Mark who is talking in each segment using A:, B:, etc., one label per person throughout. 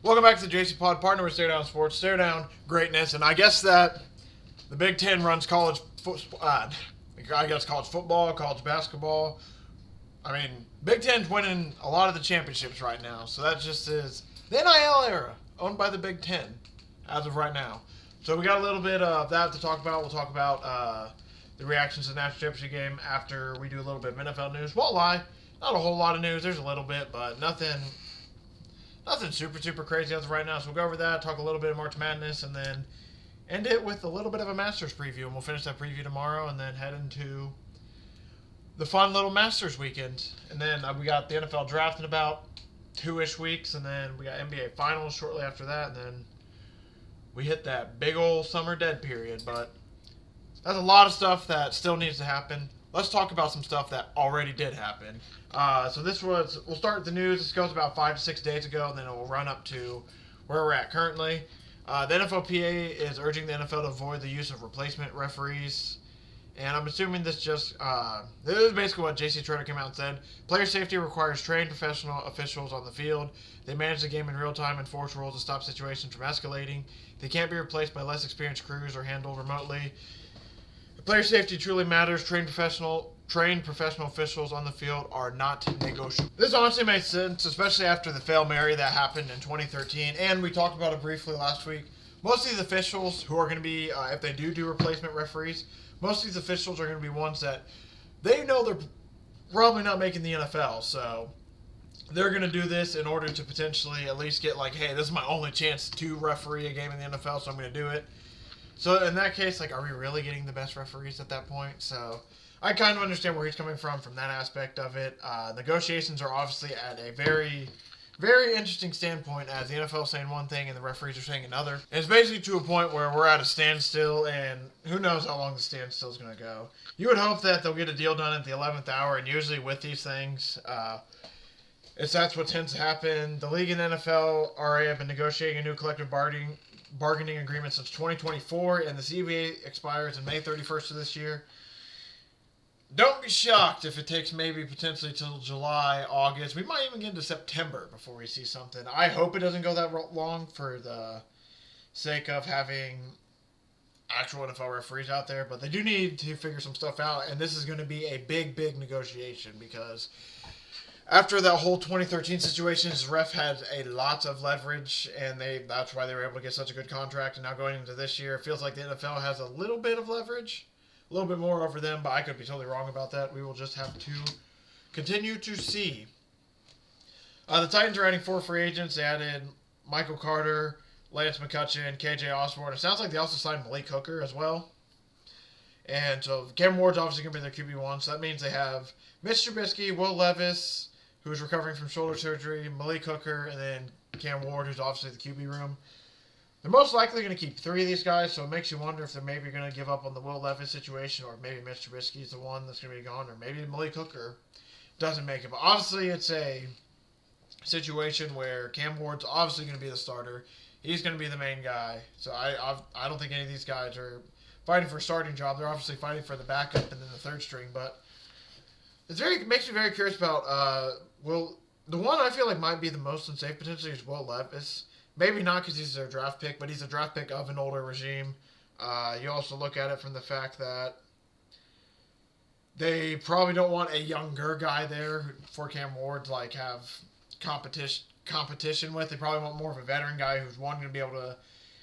A: Welcome back to the JCPod, partner with Stare Down Sports, Stare Down Greatness, and I guess that the Big Ten runs college football, college basketball. I mean, Big Ten's winning a lot of the championships right now, so that just is the NIL era, owned by the Big Ten, as of right now. So we got a little bit of that to talk about. We'll talk about the reactions to the national championship game after we do a little bit of NFL news. Won't lie, not a whole lot of news. There's a little bit, but nothing super crazy as of right now. So we'll go over that, talk a little bit of March Madness, and then end it with a little bit of a Masters preview. And we'll finish that preview tomorrow and then head into the fun little Masters weekend. And then we got the NFL draft in about 2-ish weeks, and then we got NBA Finals shortly after that, and then we hit that big old summer dead period. But that's a lot of stuff that still needs to happen. Let's talk about some stuff that already did happen. We'll start with the news. This goes about 5 to 6 days ago, and then it will run up to where we're at currently. The NFLPA is urging the NFL to avoid the use of replacement referees. And I'm assuming this is basically what JCPod came out and said. Player safety requires trained professional officials on the field. They manage the game in real time and enforce rules to stop situations from escalating. They can't be replaced by less experienced crews or handled remotely. If player safety truly matters, trained professional officials on the field are not negotiable. This honestly makes sense, especially after the Hail Mary that happened in 2013, and we talked about it briefly last week. Most of these officials who are going to be, if they do replacement referees, most of these officials are going to be ones that they know they're probably not making the NFL, so they're going to do this in order to potentially at least get like, hey, this is my only chance to referee a game in the NFL, so I'm going to do it. So in that case, like, are we really getting the best referees at that point? So I kind of understand where he's coming from that aspect of it. Negotiations are obviously at a very, very interesting standpoint, as the NFL is saying one thing and the referees are saying another. And it's basically to a point where we're at a standstill, and who knows how long the standstill is going to go. You would hope that they'll get a deal done at the 11th hour, and usually with these things, that's what tends to happen. The league and the NFLRA have been negotiating a new collective bargaining agreement since 2024, and the CBA expires on May 31st of this year. Don't be shocked if it takes maybe potentially till July, August. We might even get into September before we see something. I hope it doesn't go that long for the sake of having actual NFL referees out there, but they do need to figure some stuff out, and this is going to be a big negotiation, because after that whole 2013 situation, his ref had a lot of leverage, and that's why they were able to get such a good contract. And now going into this year, it feels like the NFL has a little bit of leverage, a little bit more over them, but I could be totally wrong about that. We will just have to continue to see. The Titans are adding 4 free agents. They added Michael Carter, Lance McCutcheon, KJ Osborne. It sounds like they also signed Malik Hooker as well. And so Cam Ward's obviously going to be their QB1, so that means they have Mitch Trubisky, Will Levis, who's recovering from shoulder surgery, Malik Hooker, and then Cam Ward, who's obviously the QB room. They're most likely going to keep 3 of these guys, so it makes you wonder if they're maybe going to give up on the Will Levis situation, or maybe Mitch Trubisky is the one that's going to be gone, or maybe Malik Hooker doesn't make it. But obviously it's a situation where Cam Ward's obviously going to be the starter. He's going to be the main guy. So I don't think any of these guys are fighting for a starting job. They're obviously fighting for the backup and then the third string, but it makes me very curious about the one I feel like might be the most unsafe potentially is Will Levis. Maybe not because he's their draft pick, but he's a draft pick of an older regime. You also look at it from the fact that they probably don't want a younger guy there for Cam Ward to like have competition with. They probably want more of a veteran guy who's going to be able to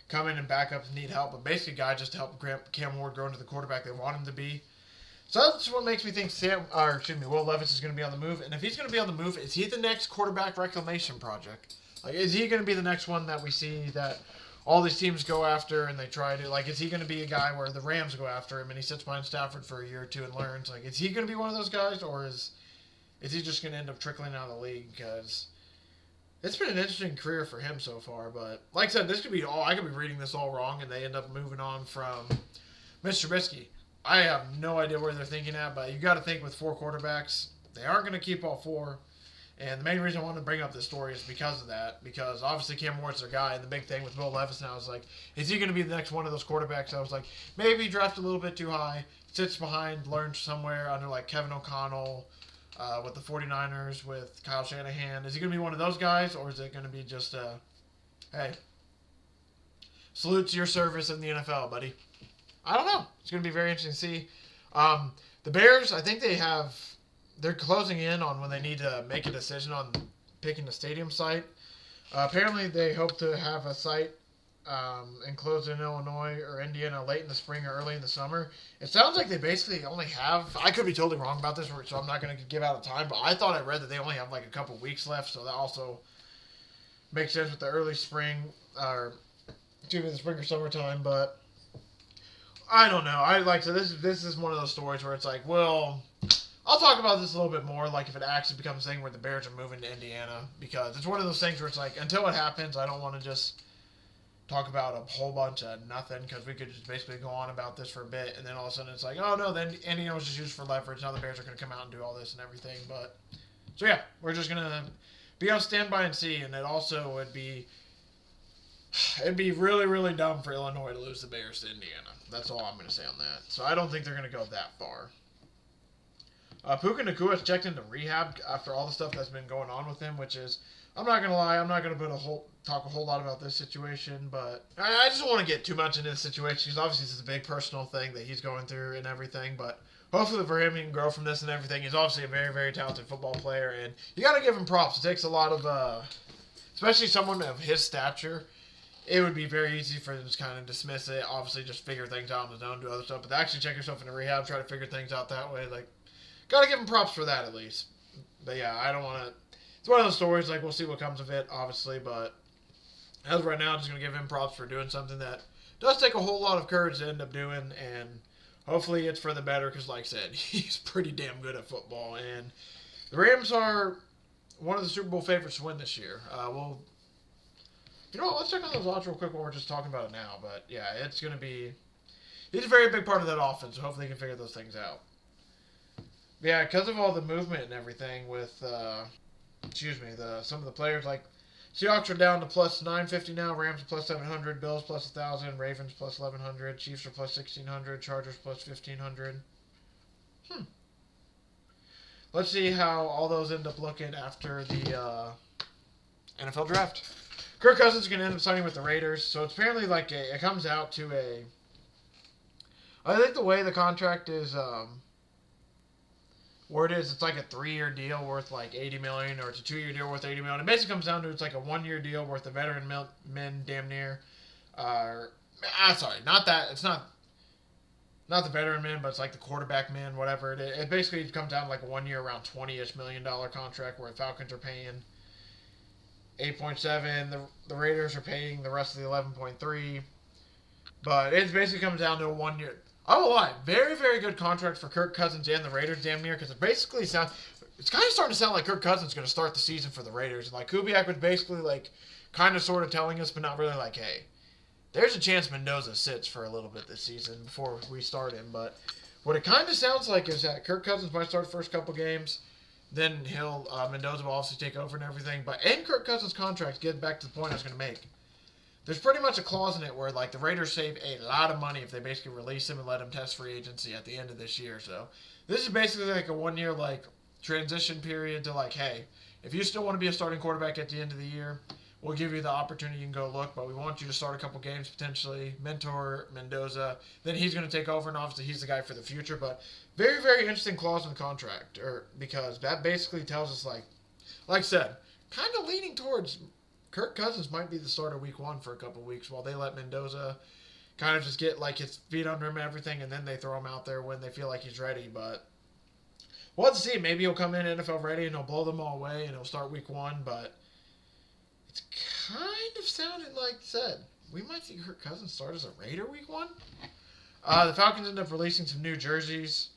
A: come in and back up and need help, but basically a guy just to help Cam Ward grow into the quarterback they want him to be. So that's what makes me think Will Levis is going to be on the move. And if he's going to be on the move, is he the next quarterback reclamation project? Like, is he going to be the next one that we see that all these teams go after and they try to, like, is he going to be a guy where the Rams go after him and he sits behind Stafford for a year or two and learns? Like, is he going to be one of those guys, or is he just going to end up trickling out of the league? Because it's been an interesting career for him so far. But like I said, I could be reading this all wrong and they end up moving on from Mr. Trubisky. I have no idea where they're thinking at, but you got to think with 4 quarterbacks, they aren't going to keep all 4. And the main reason I wanted to bring up this story is because of that. Because obviously Cam Ward's their guy, and the big thing with Will Levis now is like, is he going to be the next one of those quarterbacks? I was like, maybe draft a little bit too high, sits behind, learns somewhere under like Kevin O'Connell with the 49ers with Kyle Shanahan. Is he going to be one of those guys, or is it going to be just a Hey, salute to your service in the NFL, buddy. I don't know. It's going to be very interesting to see. The Bears, I think they're closing in on when they need to make a decision on picking a stadium site. Apparently, they hope to have a site enclosed in Illinois or Indiana late in the spring or early in the summer. It sounds like they basically only have, I could be totally wrong about this, so I'm not going to give out a time, but I thought I read that they only have like a couple weeks left, so that also makes sense with the early spring, or the spring or summertime, but I don't know. So this is one of those stories where it's like, well, I'll talk about this a little bit more, like if it actually becomes a thing where the Bears are moving to Indiana, because it's one of those things where it's like, until it happens, I don't want to just talk about a whole bunch of nothing, because we could just basically go on about this for a bit, and then all of a sudden it's like, oh no, then Indiana was just used for leverage, now the Bears are going to come out and do all this and everything, but, so yeah, we're just going to be on standby and see, and it also it'd be really, really dumb for Illinois to lose the Bears to Indiana. That's all I'm going to say on that. So I don't think they're going to go that far. Puka Nakua's checked into rehab after all the stuff that's been going on with him, which is, I'm not going to lie, I'm not going to talk a whole lot about this situation, but I just don't want to get too much into this situation, because obviously this is a big personal thing that he's going through and everything, but hopefully for him he can grow from this and everything. He's obviously a very, very talented football player, and you got to give him props. It takes a lot of, especially someone of his stature, it would be very easy for him to just kind of dismiss it, obviously just figure things out on his own, do other stuff, but to actually check yourself into rehab, try to figure things out that way, like, got to give him props for that at least. But yeah, I don't want to, it's one of those stories, like, we'll see what comes of it, obviously, but as of right now, I'm just going to give him props for doing something that does take a whole lot of courage to end up doing, and hopefully it's for the better, because like I said, he's pretty damn good at football, and the Rams are one of the Super Bowl favorites to win this year. Let's check on those odds real quick while we're just talking about it now, but yeah, it's going to be, he's a very big part of that offense, so hopefully he can figure those things out. Yeah, because of all the movement and everything with, some of the players, like, Seahawks are down to plus 950 now, Rams are plus 700, Bills plus 1,000, Ravens plus 1,100, Chiefs are plus 1,600, Chargers plus 1,500. Let's see how all those end up looking after the NFL draft. Kirk Cousins is going to end up signing with the Raiders, so it's apparently like it comes out to I think the way the contract is worded is it's like a 3-year deal worth like $80 million, or it's a 2-year deal worth $80 million. It basically comes down to it's like a 1-year deal worth the veteran men damn near. Not that. It's not the veteran men, but it's like the quarterback men, whatever. It basically comes down to like a 1 year around $20-ish million contract where the Falcons are paying 8.7. The Raiders are paying the rest of the 11.3. But it basically comes down to a 1 year. I won't lie, very, very good contract for Kirk Cousins and the Raiders damn near, because it basically sounds, it's kind of starting to sound like Kirk Cousins is going to start the season for the Raiders. And like Kubiak was basically like kind of sort of telling us, but not really, like, hey, there's a chance Mendoza sits for a little bit this season before we start him. But what it kind of sounds like is that Kirk Cousins might start the first couple games. Then Mendoza will obviously take over and everything. But in Kirk Cousins' contract, get back to the point I was going to make, there's pretty much a clause in it where like the Raiders save a lot of money if they basically release him and let him test free agency at the end of this year. So this is basically like a 1 year like transition period to like, hey, if you still want to be a starting quarterback at the end of the year, we'll give you the opportunity. You can go look, but we want you to start a couple games potentially, mentor Mendoza. Then he's going to take over, and obviously he's the guy for the future. But very, very interesting clause in the contract, because that basically tells us like I said, kind of leaning towards Kirk Cousins might be the starter week 1 for a couple weeks while they let Mendoza kind of just get like his feet under him and everything, and then they throw him out there when they feel like he's ready. But we'll have to see. Maybe he'll come in NFL ready and he'll blow them all away and he'll start week 1. But it's kind of sounded like said we might see Kirk Cousins start as a Raider week 1. The Falcons end up releasing some new jerseys.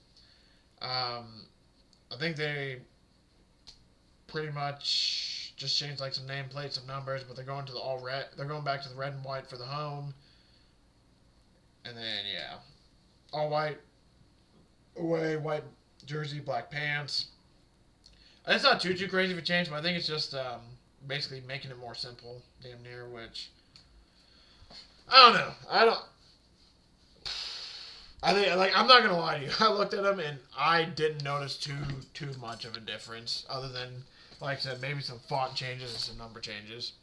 A: I think they pretty much just changed like some nameplates, some numbers, but they're going to the all red. They're going back to the red and white for the home, and then all white away, white jersey, black pants. It's not too crazy of a change, but I think it's just basically making it more simple, damn near. Which I don't know. I think I'm not gonna lie to you. I looked at them and I didn't notice too much of a difference, other than, like I said, maybe some font changes and some number changes.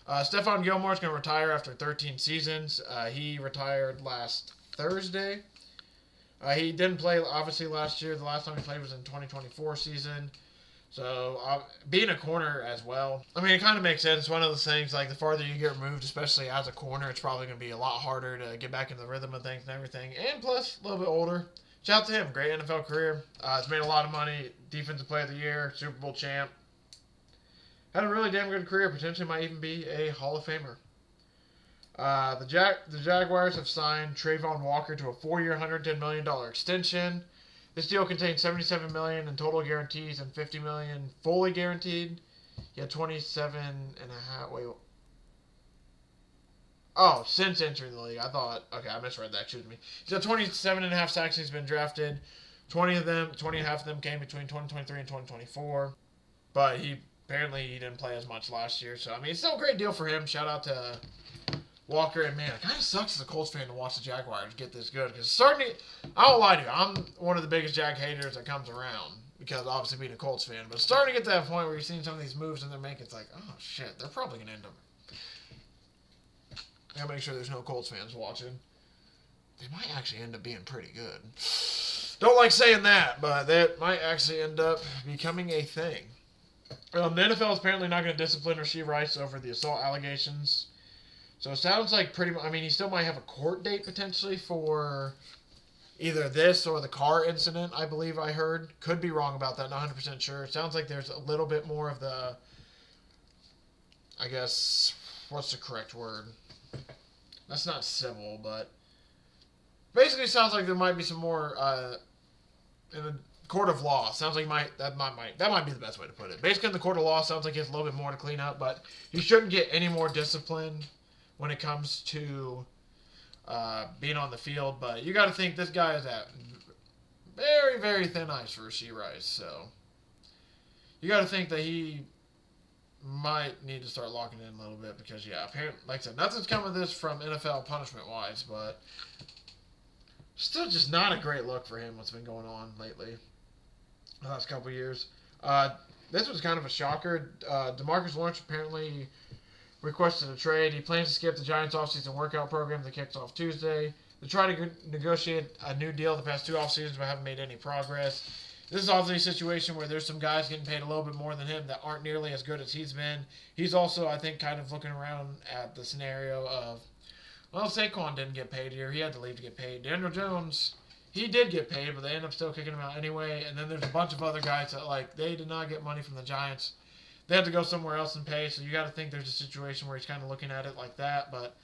A: Stephon Gilmore's going to retire after 13 seasons. He retired last Thursday. He didn't play, obviously, last year. The last time he played was in 2024 season. So, being a corner as well, I mean, it kind of makes sense. It's one of those things, like, the farther you get removed, especially as a corner, it's probably going to be a lot harder to get back into the rhythm of things and everything. And plus, a little bit older. Shout out to him. Great NFL career. He's made a lot of money. Defensive Player of the Year, Super Bowl champ. Had a really damn good career. Potentially might even be a Hall of Famer. The Jaguars have signed Trayvon Walker to a 4-year, $110 million extension. This deal contains $77 million in total guarantees and $50 million fully guaranteed. He had 27 and a half. Wait. Oh, since entering the league, I thought. Okay, I misread that. Excuse me. He's had 27 and a half sacks. He's been drafted. 20 and a half of them came between 2023 and 2024. But apparently he didn't play as much last year. So I mean, it's still a great deal for him. Shout out to Walker, and man, it kind of sucks as a Colts fan to watch the Jaguars get this good, because I won't lie to you, I'm one of the biggest Jag haters that comes around, because obviously being a Colts fan, but it's starting to get to that point where you're seeing some of these moves and they're making, it's like, oh shit, they're probably going to end up, I gotta make sure there's no Colts fans watching. They might actually end up being pretty good. Don't like saying that, but that might actually end up becoming a thing. The NFL is apparently not going to discipline Rashee Rice over the assault allegations. So it sounds like he still might have a court date potentially for either this or the car incident, I believe I heard. Could be wrong about that, not 100% sure. It sounds like there's a little bit more of the, I guess, what's the correct word? That's not civil, but basically it sounds like there might be some more in the court of law. Sounds like that might be the best way to put it. Basically in the court of law, sounds like he has a little bit more to clean up, but he shouldn't get any more discipline when it comes to being on the field. But you got to think this guy is at very, very thin ice for Rashee Rice. So you got to think that he might need to start locking in a little bit, because, yeah, apparently, like I said, nothing's come of this from NFL punishment-wise, but still just not a great look for him, what's been going on lately the last couple of years. This was kind of a shocker. DeMarcus Lawrence apparently requested a trade. He plans to skip the Giants offseason workout program that kicks off Tuesday. They tried to negotiate a new deal the past 2 off seasons, but haven't made any progress. This is obviously a situation where there's some guys getting paid a little bit more than him that aren't nearly as good as he's been. He's also, I think, kind of looking around at the scenario of, well, Saquon didn't get paid here. He had to leave to get paid. Daniel Jones, he did get paid, but they ended up still kicking him out anyway. And then there's a bunch of other guys that, they did not get money from the Giants. They had to go somewhere else and pay, so you got to think there's a situation where he's kind of looking at it like that. But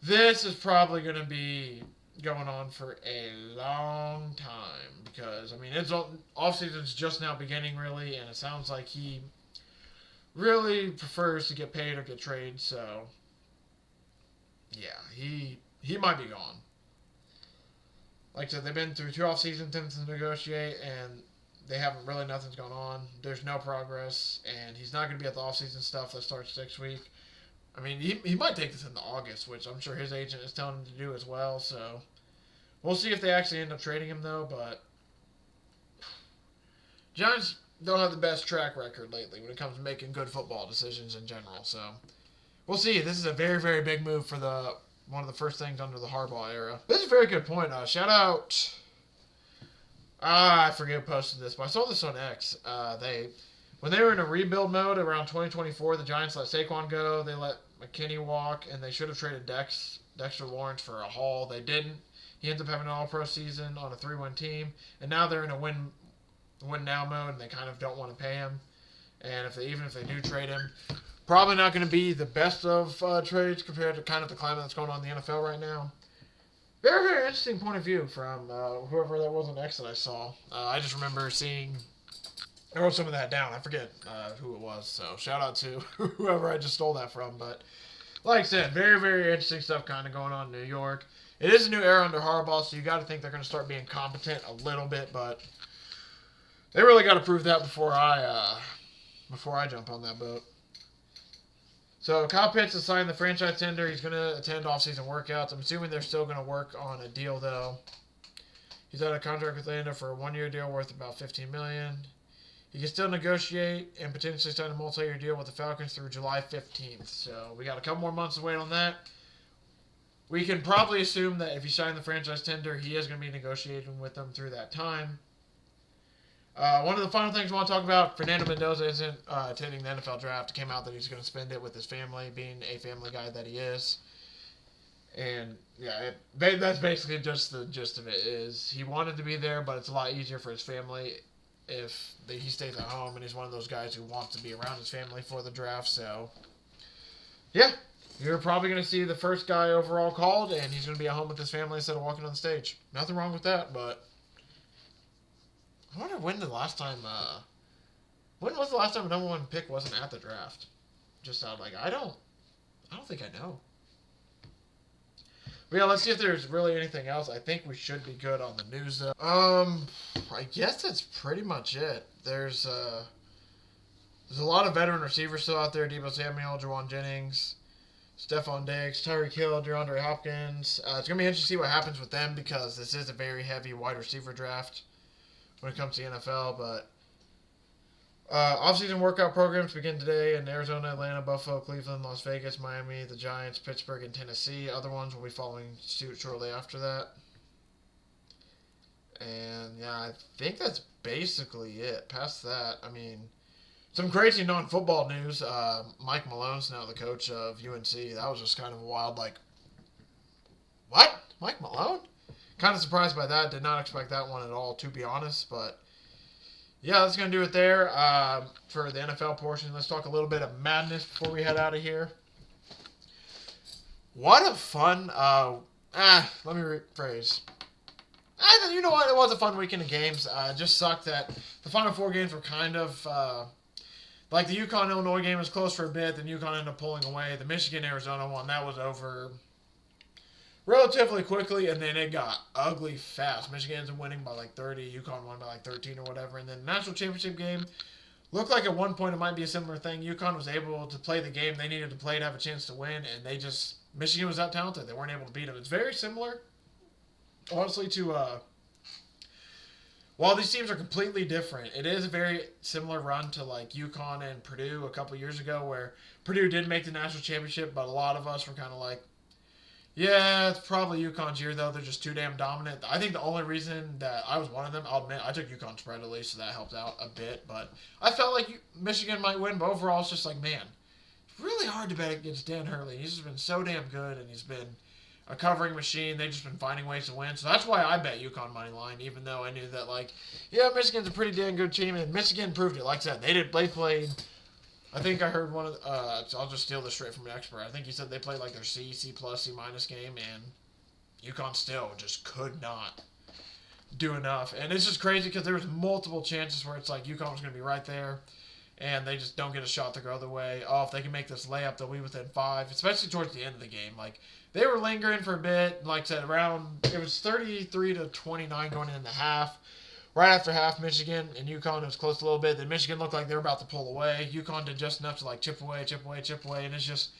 A: this is probably going to be going on for a long time, because, off-season's just now beginning, really, and it sounds like he really prefers to get paid or get traded, so yeah, he might be gone. Like I said, they've been through 2 off-season attempts to negotiate, and nothing's going on. There's no progress, and he's not going to be at the off-season stuff that starts next week. He might take this into August, which I'm sure his agent is telling him to do as well, so we'll see if they actually end up trading him, though, but Giants don't have the best track record lately when it comes to making good football decisions in general, so we'll see. This is a very, very big move for one of the first things under the Harbaugh era. This is a very good point. Shout out, I forget who posted this, but I saw this on X. When they were in a rebuild mode around 2024, the Giants let Saquon go, they let McKinney walk, and they should have traded Dexter Lawrence for a haul. They didn't. He ends up having an all-pro season on a 3-win team, and now they're in a win-now mode, and they kind of don't want to pay him. And even if they do trade him, probably not going to be the best of trades compared to kind of the climate that's going on in the NFL right now. Very, very interesting point of view from whoever that was on X that I saw. I just remember seeing, I wrote some of that down. I forget who it was, so shout out to whoever I just stole that from. But like I said, very, very interesting stuff kind of going on in New York. It is a new era under Harbaugh, so you got to think they're going to start being competent a little bit, but they really got to prove that before I jump on that boat. So Kyle Pitts has signed the franchise tender. He's going to attend off-season workouts. I'm assuming they're still going to work on a deal, though. He's had a contract with Atlanta for a 1-year deal worth about $15 million. He can still negotiate and potentially sign a multi-year deal with the Falcons through July 15th. So we got a couple more months to wait on that. We can probably assume that if he signed the franchise tender, he is going to be negotiating with them through that time. One of the final things I want to talk about, Fernando Mendoza isn't attending the NFL draft. It came out that he's going to spend it with his family, being a family guy that he is. And, yeah, that's basically just the gist of it, is he wanted to be there, but it's a lot easier for his family if he stays at home, and he's one of those guys who wants to be around his family for the draft. So, yeah, you're probably going to see the first guy overall called, and he's going to be at home with his family instead of walking on the stage. Nothing wrong with that, but I wonder when was the last time a number one pick wasn't at the draft? Just out like I don't think I know. But yeah, let's see if there's really anything else. I think we should be good on the news though. I guess that's pretty much it. There's a lot of veteran receivers still out there. Deebo Samuel, Jawan Jennings, Stephon Diggs, Tyreek Hill, DeAndre Hopkins. It's going to be interesting to see what happens with them because this is a very heavy wide receiver draft when it comes to the NFL. But off-season workout programs begin today in Arizona, Atlanta, Buffalo, Cleveland, Las Vegas, Miami, the Giants, Pittsburgh, and Tennessee. Other ones will be following suit shortly after that. And, yeah, I think that's basically it. Past that, I mean, some crazy non-football news. Mike Malone's now the coach of UNC. That was just kind of a wild, like, what? Mike Malone? Kind of surprised by that. Did not expect that one at all, to be honest. But, yeah, that's going to do it there for the NFL portion. Let's talk a little bit of madness before we head out of here. What a fun, let me rephrase. You know what? It was a fun weekend of games. It just sucked that the final four games were kind of, like the UConn-Illinois game was close for a bit, then UConn ended up pulling away. The Michigan-Arizona one, that was over relatively quickly, and then it got ugly fast. Michigan's winning by like 30, UConn won by like 13 or whatever, and then the national championship game looked like at one point it might be a similar thing. UConn was able to play the game they needed to play to have a chance to win, and Michigan was that talented. They weren't able to beat them. It's very similar, honestly, to, while these teams are completely different, it is a very similar run to like UConn and Purdue a couple years ago where Purdue did make the national championship, but a lot of us were kind of like, yeah, it's probably UConn's year, though. They're just too damn dominant. I think the only reason that I was one of them, I'll admit, I took UConn spread at least, so that helped out a bit. But I felt like Michigan might win, but overall, it's just like, man, it's really hard to bet against Dan Hurley. He's just been so damn good, and he's been a covering machine. They've just been finding ways to win. So that's why I bet UConn money line, even though I knew that, like, yeah, Michigan's a pretty damn good team, and Michigan proved it. Like I said, they played. I think I heard one of I'll just steal this straight from an expert. I think he said they played like their C+, C+ game, and UConn still just could not do enough. And it's just crazy because there was multiple chances where it's like UConn was going to be right there, and they just don't get a shot to go the way. Oh, if they can make this layup, they'll be within 5, especially towards the end of the game. Like, they were lingering for a bit. Like I said, it was 33-29 going into half. Right after half, Michigan and UConn was close a little bit. Then Michigan looked like they were about to pull away. UConn did just enough to like chip away. And it's just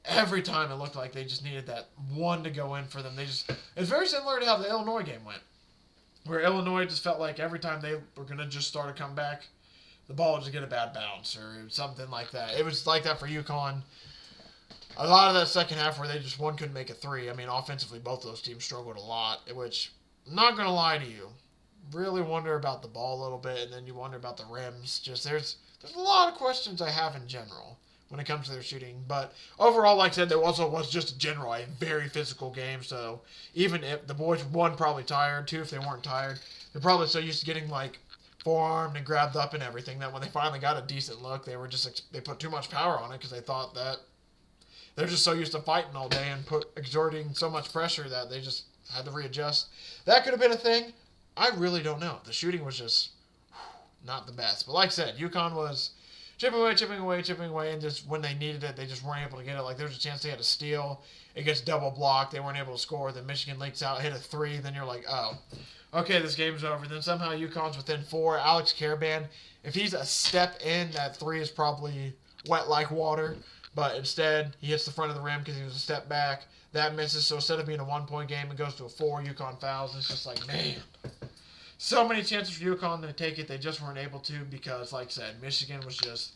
A: every time it looked like they just needed that one to go in for them. It's very similar to how the Illinois game went, where Illinois just felt like every time they were going to just start a comeback, the ball would just get a bad bounce or something like that. It was like that for UConn. A lot of that second half where one couldn't make a three. I mean, offensively, both of those teams struggled a lot, which, I'm not going to lie to you, really wonder about the ball a little bit, and then you wonder about the rims. Just there's a lot of questions I have in general when it comes to their shooting. But overall, like I said, there also was just in general a very physical game. So even if the boys, one, probably tired, two, if they weren't tired, they're probably so used to getting like forearmed and grabbed up and everything that when they finally got a decent look, they put too much power on it because they thought that they're just so used to fighting all day and exerting so much pressure that they just had to readjust. That could have been a thing. I really don't know. The shooting was just not the best. But like I said, UConn was chipping away, and just when they needed it, they just weren't able to get it. Like, there was a chance they had a steal. It gets double blocked. They weren't able to score. Then Michigan leaks out, hit a three. Then you're like, oh, okay, this game's over. Then somehow UConn's within 4. Alex Caravan, if he's a step in, that three is probably wet like water. But instead, he hits the front of the rim because he was a step back. That misses. So instead of being a 1-point game, it goes to a 4. UConn fouls. It's just like, man. so many chances for UConn to take it. They just weren't able to because, like I said, Michigan was just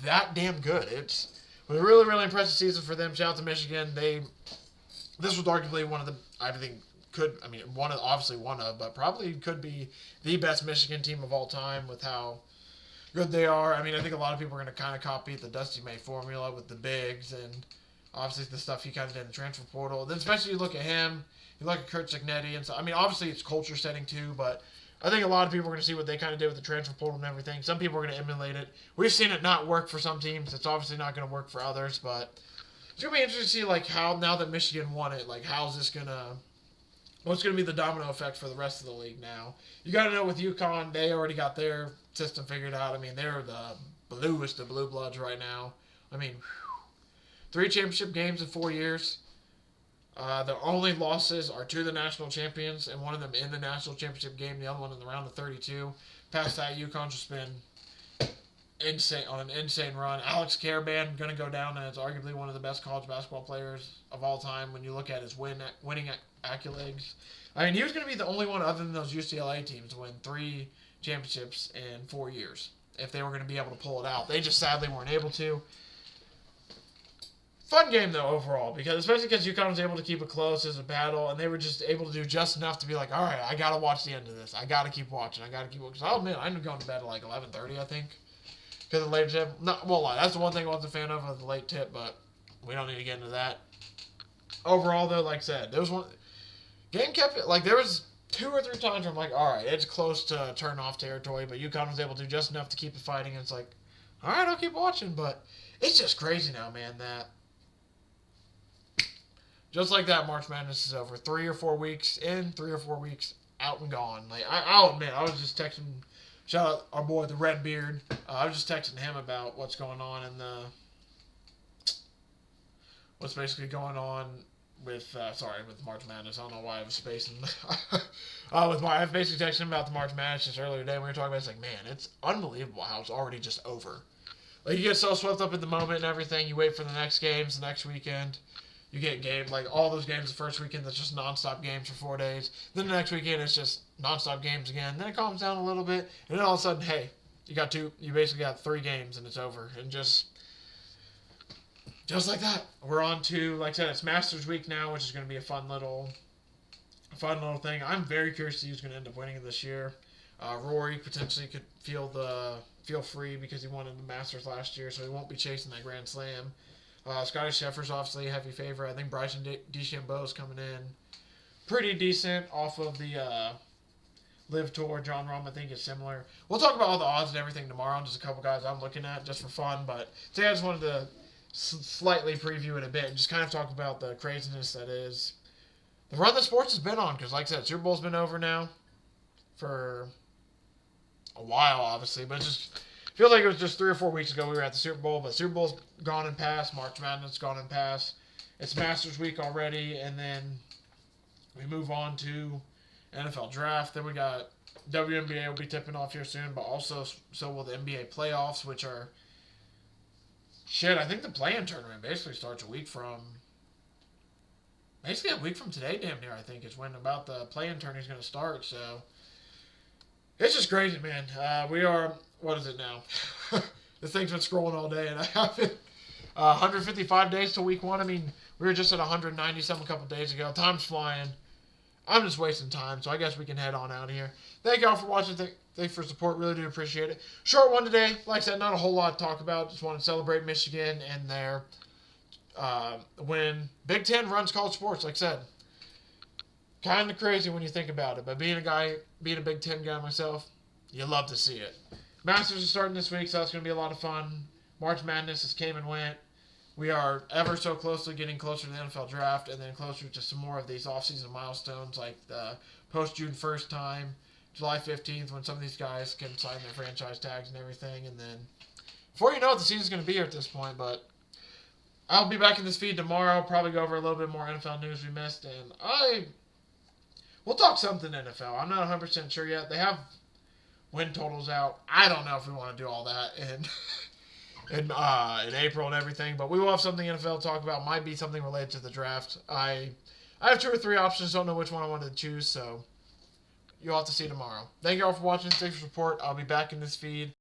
A: that damn good. It was a really, really impressive season for them. Shout out to Michigan. This was arguably one of the, I think, but probably could be the best Michigan team of all time with how good they are. I mean, I think a lot of people are going to kind of copy the Dusty May formula with the bigs and obviously the stuff he kind of did in the transfer portal. Then especially you look at him, you look at Kurt Cignetti, and so, I mean, obviously it's culture setting too, but I think a lot of people are going to see what they kind of did with the transfer portal and everything. Some people are going to emulate it. We've seen it not work for some teams. It's obviously not going to work for others, but it's going to be interesting to see, like, how, now that Michigan won it, like, how's this going to, what's going to be the domino effect for the rest of the league now? You got to know with UConn, they already got their system figured out. I mean, they're the bluest of blue bloods right now. I mean, 3 championship games in 4 years. The only losses are to the national champions, and one of them in the national championship game, the other one in the round of 32. Past that, UConn's just been insane on an insane run. Alex Karaban going to go down as arguably one of the best college basketball players of all time when you look at his winning accolades. I mean, he was going to be the only one other than those UCLA teams to win 3 championships in 4 years if they were going to be able to pull it out. They just sadly weren't able to. Fun game, though, overall, because especially because UConn was able to keep it close as a battle, and they were just able to do just enough to be like, all right, I got to watch the end of this. I got to keep watching. Because I'll admit, I ended up going to bed at like 11:30, I think, because of the late tip. That's the one thing I wasn't a fan of the late tip, but we don't need to get into that. Overall, though, like I said, there was one game kept it, like, there was 2 or 3 times where I'm like, all right, it's close to turn-off territory, but UConn was able to do just enough to keep it fighting, and it's like, all right, I'll keep watching, but it's just crazy now, man, that just like that, March Madness is over. 3 or 4 weeks in, 3 or 4 weeks out and gone. Like, I'll admit, I was just texting, shout out our boy, the Redbeard. I was just texting him about what's going on in what's basically going on with March Madness. I don't know why I was spacing. I was basically texting him about the March Madness just earlier today. We were talking about it. It's like, man, it's unbelievable how it's already just over. Like, you get so swept up in the moment and everything. You wait for the next games, the next weekend. You get games, like all those games the first weekend, that's just nonstop games for 4 days. Then the next weekend, it's just nonstop games again. Then it calms down a little bit. And then all of a sudden, hey, you basically got 3 games and it's over. And just like that, we're on to, like I said, it's Masters Week now, which is going to be a fun little thing. I'm very curious to see who's going to end up winning it this year. Rory potentially could feel free because he won in the Masters last year, so he won't be chasing that Grand Slam. Scotty Scheffler's obviously a heavy favorite. I think Bryson DeChambeau is coming in pretty decent off of the Live Tour. John Rahm, I think, is similar. We'll talk about all the odds and everything tomorrow. Just a couple guys I'm looking at just for fun. But today I just wanted to slightly preview it a bit and just kind of talk about the craziness that is the run the sports has been on. Because, like I said, Super Bowl's been over now for a while, obviously. But just feels like it was just 3 or 4 weeks ago we were at the Super Bowl, but Super Bowl's gone and passed. March Madness gone and passed. It's Masters Week already, and then we move on to NFL Draft. Then we got WNBA will be tipping off here soon, but also so will the NBA playoffs, which are I think the play-in tournament basically starts a week from today, damn near. I think is when about the play-in tournament is going to start. So it's just crazy, man. We are. What is it now? This thing's been scrolling all day, and I haven't. 155 days to week 1. I mean, we were just at 190-something a couple days ago. Time's flying. I'm just wasting time, so I guess we can head on out of here. Thank y'all for watching. Thank you for support. Really do appreciate it. Short one today. Like I said, not a whole lot to talk about. Just want to celebrate Michigan and their when Big Ten runs college sports. Like I said, kind of crazy when you think about it. But being a Big Ten guy myself, you love to see it. Masters is starting this week, so that's going to be a lot of fun. March Madness has came and went. We are ever so closely getting closer to the NFL Draft and then closer to some more of these offseason milestones like the post-June 1st time, July 15th when some of these guys can sign their franchise tags and everything. And then before you know it, the season's going to be here at this point. But I'll be back in this feed tomorrow. Probably go over a little bit more NFL news we missed. And we'll talk something NFL. I'm not 100% sure yet. They have win totals out. I don't know if we want to do all that in April and everything, but we will have something NFL to talk about. Might be something related to the draft. I have 2 or 3 options. Don't know which one I wanted to choose. So you'll have to see tomorrow. Thank you all for watching. Thanks for support. I'll be back in this feed